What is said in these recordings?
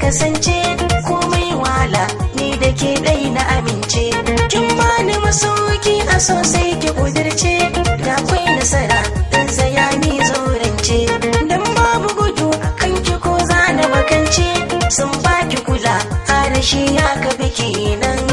kasance komai wala ni da ke dai na amince kin bani masauki a sosai ki kudirce da kwai nasara dan saya ni zaurance dan babu gudu akan ki ko zana bakance sun baki kula a rashi ya ka biki nan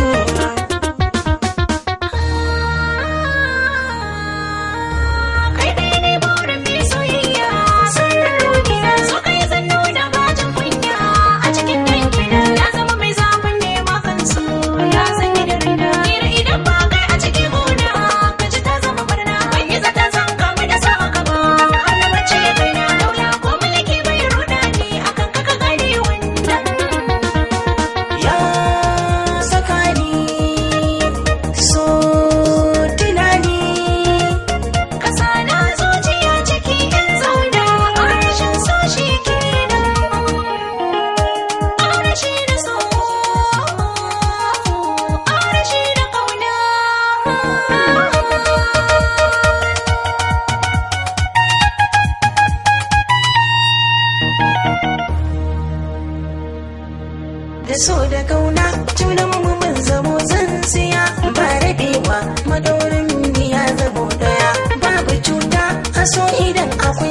da so da kauna junanmu mun zamo tsintsiya ba rabewa madaurin ya zamo daya babu cuta a so idan akwai